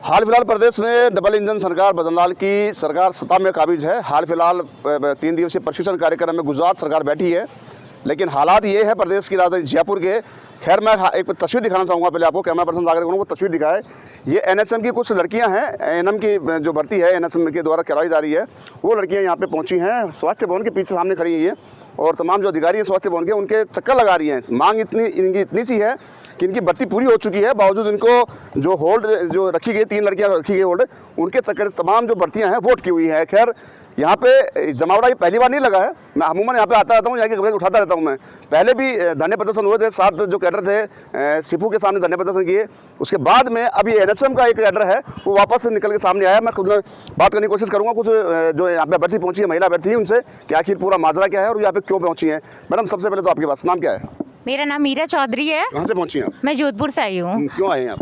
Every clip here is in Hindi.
हाल फिलहाल प्रदेश में डबल इंजन सरकार बदनलाल की सरकार सत्ता में काबिज है। हाल फिलहाल 3 दिवसीय प्रशिक्षण कार्यक्रम में गुजरात सरकार बैठी है, लेकिन हालात ये है प्रदेश की राजधानी जयपुर के। खैर मैं एक तस्वीर दिखाना चाहूँगा पहले आपको, कैमरा पर्सन सागर को तस्वीर दिखाए। ये एनएचएम की कुछ लड़कियां हैं, एएनएम की जो भर्ती है एनएचएम के द्वारा करवाई जा रही है, वो लड़कियां यहाँ पे पहुँची हैं। स्वास्थ्य भवन के पीछे सामने खड़ी है और तमाम जो अधिकारी हैं स्वास्थ्य भवन के, उनके चक्कर लगा रही हैं। मांग इनकी इतनी सी है कि इनकी भर्ती पूरी हो चुकी है, बावजूद इनको जो होल्ड जो रखी गई 3 लड़कियां रखी गई होल्ड, उनके चक्कर से तमाम जो भर्तियां हैं वो अटकी हुई है। खैर यहाँ पे जमावड़ा ये पहली बार नहीं लगा है, मैं अमूमन यहाँ पे आता रहता हूँ, यहाँ की खबरें उठाता रहता हूँ मैं। पहले भी धरने प्रदर्शन हुए थे, 7 जो कैडर थे सिफू के सामने धरने प्रदर्शन किए। उसके बाद में अब ये एनएचएम का एक कैडर है वो वापस निकल के सामने आया। मैं खुद बात करने की कोशिश करूँगा कुछ जो यहाँ पे अभ्यर्थी पहुँची है, महिला अभ्यर्थी है, उनसे कि आखिर पूरा माजरा क्या है और यहाँ पे क्यों पहुँची है। मैडम सबसे पहले तो आपके पास नाम क्या है? मेरा नाम मीरा चौधरी है। कहाँ से पहुँची हैं आप? मैं जोधपुर से आई हूँ। क्यों आए हैं आप?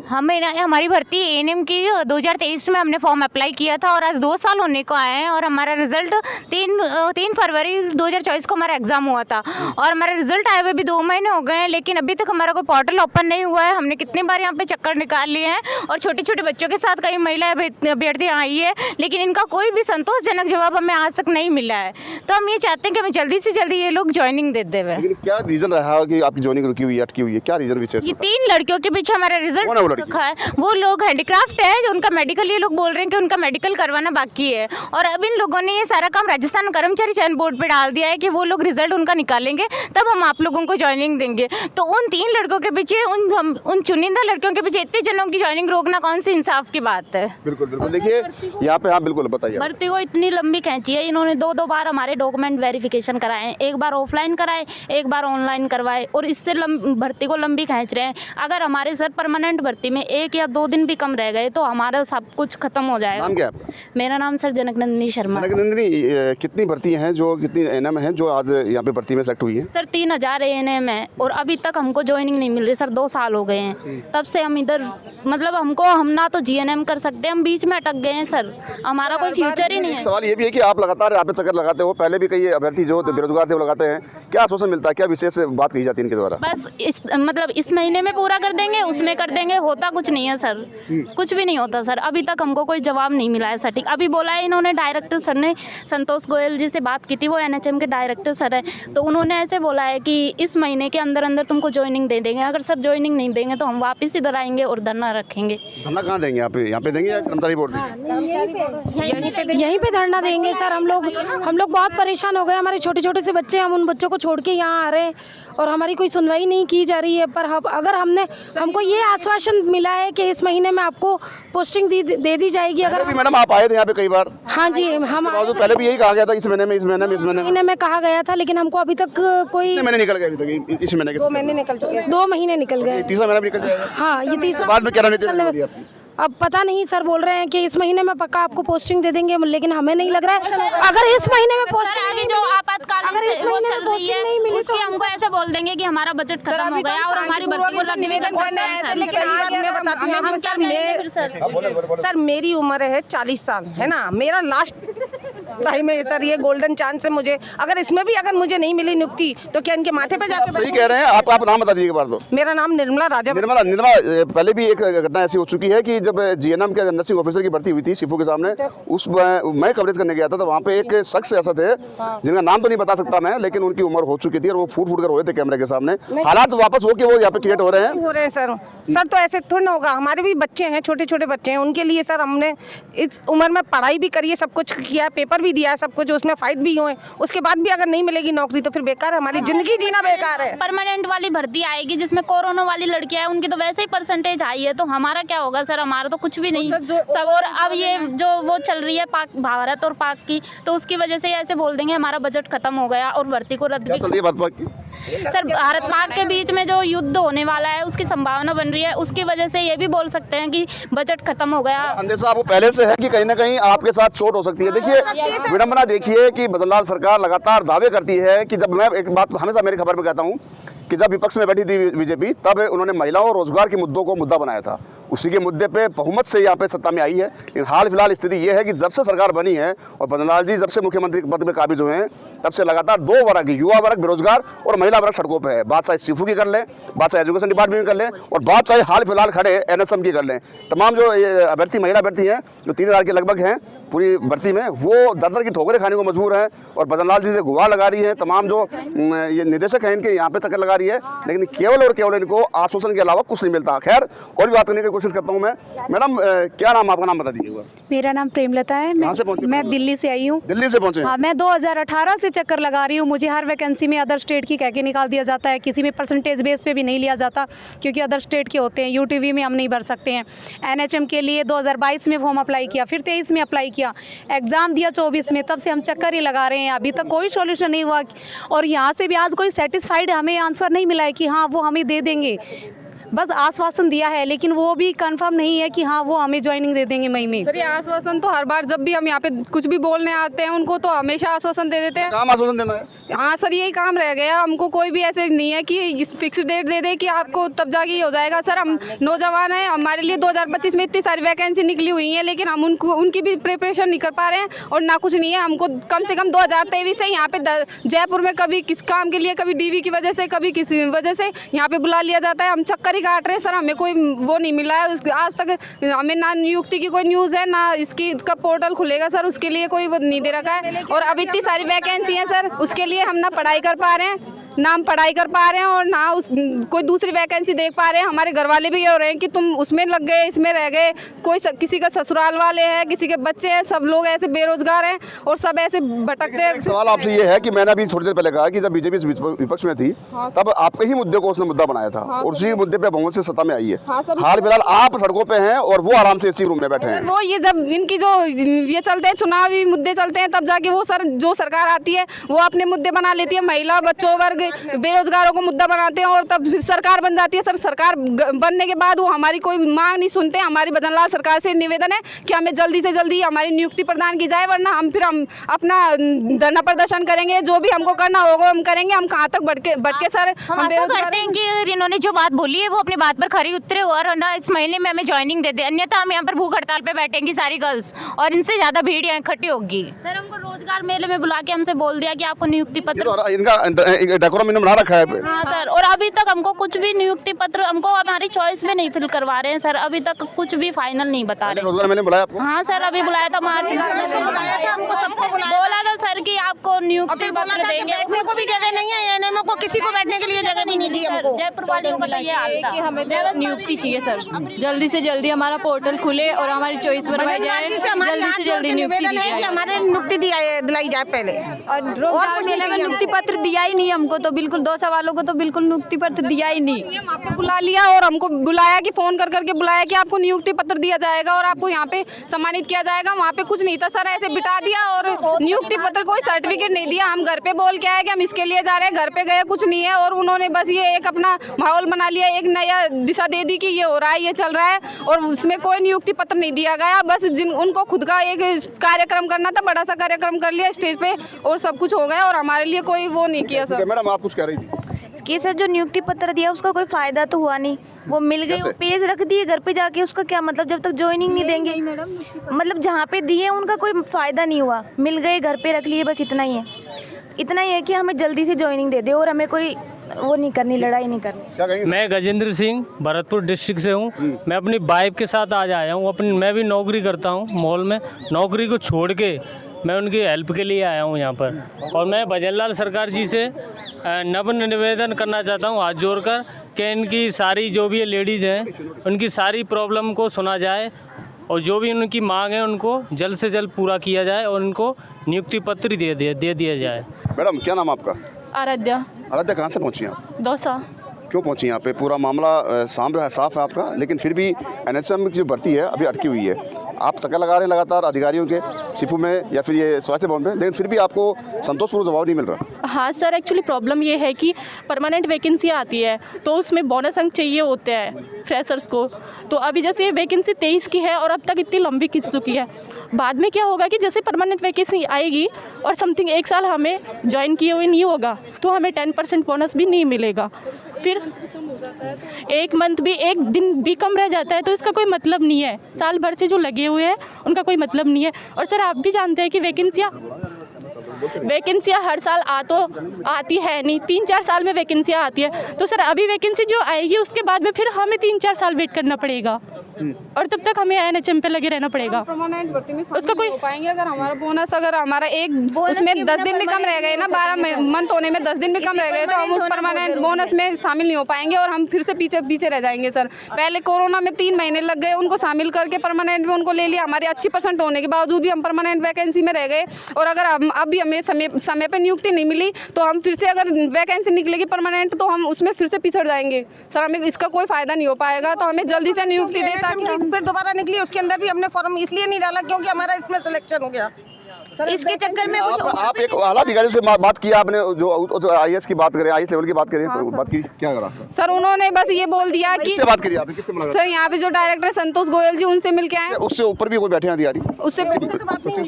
हमारी भर्ती एएनएम की 2023 में हमने फॉर्म अप्लाई किया था और आज 2 साल होने को आए हैं और हमारा रिजल्ट 3 फरवरी 2024 को हमारा एग्जाम हुआ था और हमारा रिजल्ट आए हुए भी 2 महीने हो गए हैं, लेकिन अभी तक हमारा कोई पोर्टल ओपन नहीं हुआ है। हमने कितनी बार यहाँ पे चक्कर निकाल लिए हैं और छोटे छोटे बच्चों के साथ कई महिला अभ्यर्थी आई है, लेकिन इनका कोई भी संतोषजनक जवाब हमें आज तक नहीं मिला है। तो हम ये चाहते हैं कि हमें जल्दी से जल्दी ये लोग ज्वाइनिंग दे दें। लेकिन क्या रीजन रहा कि आपकी ज्वाइनिंग रुकी हुई है, अटकी हुई है, क्या रीजन विशेष? ये 3 लड़कियों के पीछे हमारा रिजल्ट रखा है। वो लोग हैंडीक्राफ्ट है, उनका मेडिकल, ये लोग बोल रहे हैं कि उनका मेडिकल करवाना बाकी है और अब इन लोगों ने ये सारा काम राजस्थान कर्मचारी चयन बोर्ड पे डाल दिया है कि वो लोग रिजल्ट उनका निकालेंगे तब हम आप लोगों को ज्वाइनिंग देंगे। तो उन 3 लड़कों के पीछे उन चुनिंदा लड़कियों के पीछे इतने जनों की ज्वाइनिंग रोकना कौन सी इंसाफ की बात है? बिल्कुल बिल्कुल। देखिए यहाँ पे, हाँ बिल्कुल बताइए। भर्ती को इतनी लंबी खींची है इन्होंने, 2 बार हमारे डॉक्यूमेंट वेरिफिकेशन कराए हैं, एक बार ऑफलाइन कराए, एक बार ऑनलाइन करवाए और इससे भर्ती को लंबी खींच रहे हैं। अगर हमारे सर परमानेंट भर्ती में 1 या 2 दिन भी कम रह गए तो हमारा सब कुछ खत्म हो जाएगा। नाम क्या है आपका? मेरा नाम सर जनकनंदिनी शर्मा। जनकनंदिनी, कितनी भर्ती हैं, जो कितनी एएनएम हैं जो आज यहाँ पे भर्ती में सेलेक्ट हुई है? सर 3000 एएनएम है और अभी तक हमको ज्वाइनिंग नहीं मिल रही सर। 2 साल हो गए हैं तब से हम इधर, मतलब हम ना तो जीएनएम कर सकते, हम बीच में अटक गए हैं सर, हमारा कोई फ्यूचर ही नहीं है। सवाल ये भी है कि आप लगातार यहाँ पे चक्कर लगाते हो, पहले भी कई अभ्यर्थी जो बेरोजगार थे वो लगाते हैं, क्या आश्वासन मिलता है, क्या विशेष बात कही जाती है इनके द्वारा? बस इस महीने में पूरा कर देंगे, उसमें कर देंगे, होता कुछ नहीं है सर, कुछ भी नहीं होता सर। अभी तक हमको कोई जवाब नहीं मिला है सटीक। अभी बोला है इन्होंने, डायरेक्टर सर ने संतोष गोयल जी से बात की थी, वो एनएचएम के डायरेक्टर सर है, तो उन्होंने ऐसे बोला है कि इस महीने के अंदर अंदर तुमको ज्वाइनिंग दे देंगे। अगर सर ज्वाइनिंग नहीं देंगे तो हम वापस इधर आएंगे और धरना रखेंगे। धरना कहाँ देंगे? यहाँ पे देंगे या कर्मचारी बोर्ड? यहीं पे धरना देंगे सर। हम लोग बहुत परेशान हो गए, हमारे छोटे छोटे से बच्चे, हम उन बच्चों को छोड़ के यहाँ आ रहे हैं और हमारी कोई सुनवाई नहीं की जा रही है। पर अगर हमको ये आश्वासन मिला है कि इस महीने में आपको पोस्टिंग दे दी जाएगी। अगर भी मैडम आप आए थे यहाँ पे कई बार? हाँ जी, हम पहले भी यही कहा गया था इस महीने में कहा गया था, लेकिन हमको अभी तक कोई महीने निकल गए, अभी तक इस महीने के 2 महीने निकल चुके, 2 महीने निकल गए, तीसरा महीना भी निकल जाएगा। हाँ ये तीसरा बाद में क्या रणनीति? अब पता नहीं सर, बोल रहे हैं कि इस महीने में पक्का आपको पोस्टिंग दे देंगे, लेकिन हमें नहीं लग रहा है। अगर इस महीने में पोस्टिंग, अभी जो आपातकालीन से वो चल रही है उसकी हमको ऐसे बोल देंगे कि हमारा बजट खत्म हो गया और हमारी भर्ती को रद्द भी कर सकते हैं। सर मेरी उम्र है 40 साल है ना, मेरा लास्ट टाइम है सर, ये गोल्डन चांस है मुझे। अगर इसमें भी अगर मुझे नहीं मिली नियुक्ति तो क्या इनके माथे पे जाके? सही कह रहे हैं आप नाम बता दीजिए एक बार तो। मेरा नाम निर्मला राजा। निर्मला, पहले भी एक घटना ऐसी हो चुकी है कि जब जीएनएम के नर्सिंग ऑफिसर की भर्ती हुई थी सिफू के सामने, उस मैं कवरेज करने गया था, तो वहाँ पे एक शख्स ऐसा थे जिनका नाम तो नहीं बता सकता मैं, लेकिन उनकी उम्र हो चुकी थी और वो फूट कर रोए थे कैमरे के सामने। हालात वापस हो के वो यहाँ पे क्रिएट हो रहे हैं सर तो ऐसे थोड़ा ना होगा, हमारे भी बच्चे हैं, छोटे छोटे बच्चे हैं, उनके लिए सर हमने इस उम्र में पढ़ाई भी करी है, सब कुछ किया, पेपर भी दिया है, सब कुछ, उसमें फाइट भी हुए, उसके बाद भी अगर नहीं मिलेगी नौकरी तो फिर बेकार है, हमारी जिंदगी जीना बेकार है। परमानेंट वाली भर्ती आएगी जिसमें कोरोना वाली लड़कियां हैं, उनकी तो वैसे ही परसेंटेज हाई है, तो हमारा क्या होगा सर? हमारा तो कुछ भी नहीं सब। और अब ये जो वो चल रही है भारत और पाक की, तो उसकी वजह से ऐसे बोल देंगे हमारा बजट खत्म हो गया और भर्ती को रद्द भी। सर भारत पाक के बीच में जो युद्ध होने वाला है उसकी संभावना बन रही है, उसकी वजह से ये भी बोल सकते हैं कि बजट खत्म हो गया। अंदेशा आपको पहले से है कि कहीं ना कहीं आपके साथ चोट हो सकती है। देखिए विडंबना देखिए कि बदनलाल सरकार लगातार दावे करती है कि, जब मैं एक बात हमेशा मेरी खबर में कहता हूँ कि जब विपक्ष में बैठी थी बीजेपी, तब उन्होंने महिलाओं और रोजगार के मुद्दों को मुद्दा बनाया था उसी के मुद्दे पे बहुमत से यहाँ पे सत्ता में आई है। लेकिन हाल फिलहाल स्थिति ये है कि जब से सरकार बनी है और बदनलाल जी जब से मुख्यमंत्री के पद पे काबिज हुए हैं, तब से लगातार दो वर्ग, युवा वर्ग बेरोजगार और महिला वर्ग सड़कों पे है। बात चाहे सीफू की कर लें, बात चाहे एजुकेशन डिपार्टमेंट की कर लें, और बात चाहे हाल फिलहाल खड़े NSM की कर लें। तमाम जो अभ्यर्थी, महिला अभ्यर्थी हैं, जो 3000 के लगभग हैं पूरी भर्ती में, वो दर दर की ठोकरें खाने को मजबूर हैं और बदनलाल जी से गुहार लगा रही है। तमाम जो ये निदेशक हैं इनके यहाँ पे चक्कर लगा रही है, लेकिन केवल और केवल इनको आश्वासन के अलावा कुछ नहीं मिलता। खैर, और भी बात करने की कोशिश करता हूँ मैं। मैडम, क्या नाम, आपका नाम बता दीजिएगा। मेरा नाम प्रेमलता है। कहाँ से पहुँचे? मैं दिल्ली से आई हूँ। दिल्ली से पहुँचे? हाँ, मैं 2018 से चक्कर लगा रही हूँ। मुझे हर वैकेंसी में अदर स्टेट की कह के निकाल दिया जाता है, किसी में परसेंटेज बेस पे भी नहीं लिया जाता क्योंकि अदर स्टेट के होते हैं। UTV में हम नहीं भर सकते हैं। NHM के लिए 2022 में फॉर्म अप्लाई किया, फिर 23 में अप्लाई किया, एग्ज़ाम दिया 24 में, तब से हम चक्कर ही लगा रहे हैं। अभी तक कोई सॉल्यूशन नहीं हुआ और यहाँ से भी आज कोई सेटिस्फाइड हमें आंसर नहीं मिला है कि हाँ वो हमें दे देंगे। बस आश्वासन दिया है, लेकिन वो भी कंफर्म नहीं है कि हाँ वो हमें ज्वाइनिंग दे देंगे मई में। सर, ये आश्वासन तो हर बार जब भी हम यहाँ पे कुछ भी बोलने आते हैं उनको तो हमेशा आश्वासन दे देते हैं। काम आश्वासन देना है? हाँ सर, यही काम रह गया। हमको कोई भी ऐसे नहीं है कि इस फिक्स डेट दे दे कि आपको तब जाके हो जाएगा। सर, हम नौजवान हैं, हमारे लिए 2025 में इतनी सारी वैकेंसी निकली हुई हैं, लेकिन हम उनकी भी प्रिपरेशन नहीं कर पा रहे हैं और ना कुछ नहीं है। हमको कम से कम 2023 से यहाँ पे जयपुर में कभी किस काम के लिए, कभी DV की वजह से, कभी किसी वजह से यहाँ पे बुला लिया जाता है। हम चक्कर ही काट रहे हैं सर, हमें कोई वो नहीं मिला है। आज तक हमें ना नियुक्ति की कोई न्यूज़ है, ना इसकी कब पोर्टल खुलेगा सर, उसके लिए कोई वो नहीं दे रखा है। और अब इतनी सारी वैकेंसी है सर, उसके लिए हम ना पढ़ाई कर पा रहे हैं, ना हम पढ़ाई कर पा रहे हैं और ना कोई दूसरी वैकेंसी देख पा रहे हैं। हमारे घर वाले भी ये हो रहे हैं कि तुम उसमें लग गए, इसमें रह गए। किसी का ससुराल वाले हैं, किसी के बच्चे हैं, सब लोग ऐसे बेरोजगार हैं और सब ऐसे भटकते हैं। सवाल आपसे ये है कि मैंने अभी थोड़ी देर पहले कहा कि जब बीजेपी विपक्ष में थी तब आपके ही मुद्दे को उसने मुद्दा बनाया था और उसी मुद्दे पे बहुमत से सत्ता में आई है। हाल फिलहाल आप सड़कों पे हैं और वो आराम से AC रूम में बैठे हैं। वो ये जब इनकी जो ये चलते हैं, चुनावी मुद्दे चलते हैं, तब जाके वो सर जो सरकार आती है वो अपने मुद्दे बना लेती है। महिला, बच्चों वर्ग, बेरोजगारों को मुद्दा बनाते हैं और तब फिर सरकार बन जाती है। सर, सरकार बनने के बाद वो हमारी कोई मांग नहीं सुनते। हमारी बदनलाल सरकार से निवेदन है कि हमें जल्दी से जल्दी हमारी नियुक्ति प्रदान की जाए, वरना हम अपना धरना प्रदर्शन करेंगे। जो भी हमको करना होगा हम करेंगे। हम कहाँ तक भटके सर, हम करते हैं कि अगर इन्होंने जो बात बोली है वो अपनी बात पर खरी उतरे और ना इस महीने में हमें ज्वाइनिंग दे दे, अन्यथा हम यहाँ पर भूख हड़ताल पे बैठेंगी सारी गर्ल्स और इनसे ज़्यादा भीड़ यहाँ इकट्ठी होगी। सर, हमको रोजगार मेले में बुला के हमसे बोल दिया कि आपको नियुक्ति पत्र, इनका डेकोरम इन्होंने बना रखा है। हाँ सर, और अभी तक हमको कुछ भी नियुक्ति पत्र हमको हमारी चॉइस में नहीं फिल करवा रहे हैं सर। अभी तक कुछ भी फाइनल नहीं बता रहे। रोजगार मैंने बुलाया आपको? हाँ सर, अभी बुलाया था मार्च में, बोला था सर कि आपको नियुक्ति पत्र देंगे। बैठने को भी जगह नहीं है, NMO को किसी को बैठने के लिए जगह भी नहीं दी हमको। जयपुर वालियों का ये हाल था कि हमें नियुक्ति चाहिए सर, जल्दी से जल्दी हमारा पोर्टल खुले और हमारी चॉइस बनवाई जाए, जल्दी से जल्दी नियुक्ति दी जाए। हमारे नियुक्ति दिलाई जाए पहले। और रोजगार मेले में नियुक्ति पत्र दिया ही नहीं हमको, तो बिल्कुल 2 सवालों को तो बिल्कुल नियुक्ति पत्र दिया ही नहीं। वहाँ पे बुला लिया और हमको बुलाया कि फोन कर करके बुलाया कि आपको नियुक्ति पत्र दिया जाएगा और आपको यहाँ पे सम्मानित किया जाएगा। वहाँ पे कुछ नहीं था सर, ऐसे बिठा दिया और नियुक्ति पत्र, कोई सर्टिफिकेट नहीं दिया। हम घर पे बोल के आए कि हम इसके लिए जा रहे हैं, घर पे गए कुछ नहीं है और उन्होंने बस ये एक अपना माहौल बना लिया, एक नया दिशा दे दी कि ये हो रहा है, ये चल रहा है और उसमें कोई नियुक्ति पत्र नहीं दिया गया। बस उनको खुद का एक कार्यक्रम करना था, बड़ा सा कार्यक्रम कर लिया स्टेज पे और सब कुछ हो गया और हमारे लिए कोई वो नहीं किया सर। मैडम, आप कुछ कह रही थी कि सर जो नियुक्ति पत्र दिया उसका कोई फ़ायदा तो हुआ नहीं, वो मिल गई, वो पेज रख दिए घर पे जाके, उसका क्या मतलब जब तक ज्वाइनिंग नहीं देंगे। मतलब जहाँ पे दिए उनका कोई फ़ायदा नहीं हुआ, मिल गए घर पे रख लिए, बस इतना ही है। इतना ही है कि हमें जल्दी से ज्वाइनिंग दे दे और हमें कोई वो नहीं करनी, लड़ाई नहीं करनी। मैं गजेंद्र सिंह भरतपुर डिस्ट्रिक्ट से हूँ। मैं अपनी वाइफ के साथ आज आया हूँ। मैं भी नौकरी करता हूँ मॉल में, नौकरी को छोड़ के मैं उनकी हेल्प के लिए आया हूँ यहाँ पर। और मैं बजनलाल सरकार जी से नम्र निवेदन करना चाहता हूँ हाथ जोड़कर कि इनकी सारी जो भी लेडीज़ हैं उनकी सारी प्रॉब्लम को सुना जाए और जो भी उनकी मांग है उनको जल्द से जल्द पूरा किया जाए और उनको नियुक्ति पत्र दे दिया जाए। मैडम, क्या नाम आपका? आराध्या। आराध्या, कहाँ से पहुँची आप? दौसा। क्यों पहुंची यहाँ पे? पूरा मामला साफ है आपका, लेकिन फिर भी NHM की जो भर्ती है अभी अटकी हुई है। आप चक्कर लगा रहे हैं लगातार अधिकारियों के सीफू में या फिर ये स्वास्थ्य भवन में, लेकिन फिर भी आपको संतोषपूर्ण जवाब नहीं मिल रहा। हाँ सर, एक्चुअली प्रॉब्लम ये है कि परमानेंट वैकेंसी आती है तो उसमें बोनस अंक चाहिए होते हैं फ्रेशर्स को। तो अभी जैसे ये वैकेंसी 23 की है और अब तक इतनी लंबी खिंच चुकी है। बाद में क्या होगा कि जैसे परमानेंट वैकेंसी आएगी और समथिंग 1 साल हमें ज्वाइन किए हुए नहीं होगा तो हमें 10% बोनस भी नहीं मिलेगा। फिर एक मंथ भी, एक दिन भी कम रह जाता है तो इसका कोई मतलब नहीं है। साल भर से जो लगे हुए हैं उनका कोई मतलब नहीं है। और सर आप भी जानते हैं कि वैकेंसियाँ हर साल आती है नहीं, 3-4 साल में वैकेंसियाँ आती है। तो सर अभी वैकेंसी जो आएगी उसके बाद में फिर हमें 3-4 साल वेट करना पड़ेगा और तब तक हमें NHM पे लगे रहना पड़ेगा। परमानेंट भर्ती में उसका कोई हो पाएंगे अगर हमारा बोनस, अगर हमारा एक उसमें 10 दिन भी कम रह गए ना, 12 मंथ होने में 10 दिन भी कम रह गए तो हम उस परमानेंट बोनस में शामिल नहीं हो पाएंगे और हम फिर से पीछे रह जाएंगे सर। पहले कोरोना में 3 महीने लग गए, उनको शामिल करके परमानेंट में उनको ले लिया, हमारी अच्छी % होने के बावजूद भी हम परमानेंट वैकेंसी में रह गए। और अगर अभी हमें समय पर नियुक्ति नहीं मिली तो हम फिर से अगर वैकेंसी निकलेगी परमानेंट तो हम उसमें फिर से पिछड़ जाएंगे सर। हमें इसका कोई फायदा नहीं हो पाएगा, तो हमें जल्दी से नियुक्ति दे ताकि फिर दोबारा निकली, उसके अंदर भी हमने फॉर्म इसलिए नहीं डाला क्योंकि हमारा इसमें सिलेक्शन हो गया। इसके चक्कर में कुछ आप एक आला अधिकारी से बात की आपने, जो IAS की बात करें, IAS लेवल की बात करें, बात की, क्या करा सर? उन्होंने बस ये बोल दिया कि किससे बात करी आपने, किससे मुलाकात? सर यहाँ पे जो डायरेक्टर संतोष गोयल जी उनसे मिल के आए, उससे ऊपर भी कोई बैठे हैं अधिकारी?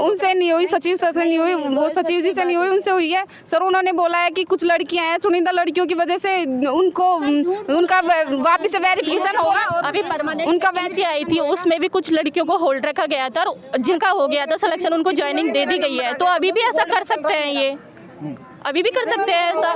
उनसे नहीं हुई, सचिव सर से नहीं हुई, वो सचिव जी से नहीं हुई, उनसे हुई है सर। उन्होंने बोला है कि कुछ लड़कियां हैं, चुनिंदा लड़कियों की वजह से उनका वापिस से वेरिफिकेशन होगा। और अभी परमानेंट उनका वैकेंसी आई थी, उसमें भी कुछ लड़कियों को होल्ड रखा गया था और जिनका हो गया था सिलेक्शन उनको ज्वाइनिंग दे दी गई है। तो अभी भी ऐसा कर सकते हैं, ये अभी भी कर सकते हैं ऐसा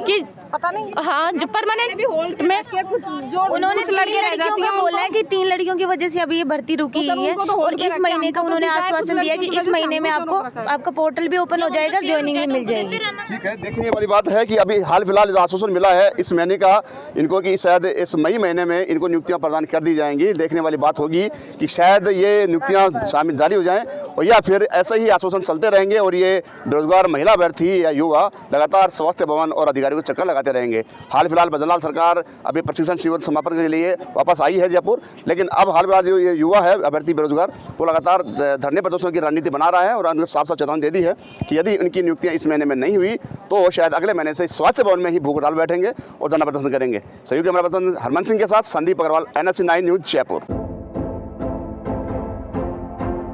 कि पता नहीं। हाँ, जो परमानेंट भी होल्ड में उन्होंने 3 लड़कियों का बोला है कि 3 लड़कियों की वजह से अभी ये भर्ती रुकी हुई है और इस महीने का उन्होंने आश्वासन दिया कि इस महीने में आपका पोर्टल भी ओपन हो जाएगा, ज्वाइनिंग भी मिल जाएगी। ठीक है, देखने वाली बात है कि अभी हाल फिलहाल आश्वासन मिला है इस महीने का इनको कि शायद इस मई महीने में इनको नियुक्तियां प्रदान कर दी जाएंगी। देखने वाली बात होगी कि शायद ये नियुक्तियां शामिल जारी हो जाएं और या फिर ऐसे ही आश्वासन चलते रहेंगे और ये बेरोजगार महिला अभ्यर्थी या युवा लगातार स्वास्थ्य भवन और अधिकारियों को चक्कर लगाते रहेंगे। हाल फिलहाल भजनलाल सरकार अभी प्रशिक्षण शिविर समापन के लिए वापस आई है जयपुर, लेकिन अब हाल फिलहाल जो ये युवा है अभ्यर्थी बेरोजगार, वो लगातार धरने प्रदर्शनों की रणनीति बना रहा है और उन्होंने साफ साफ चेतावनी दे दी है कि यदि उनकी नियुक्तियां इस महीने में नहीं हुई तो शायद अगले महीने से स्वास्थ्य भवन में ही भूख हड़ताल बैठेंगे और धरना प्रदर्शन करेंगे। सहयोगी कैमरा पर्सन हरमन सिंह के साथ संदीप अग्रवाल, NSC 9 न्यूज़ जयपुर।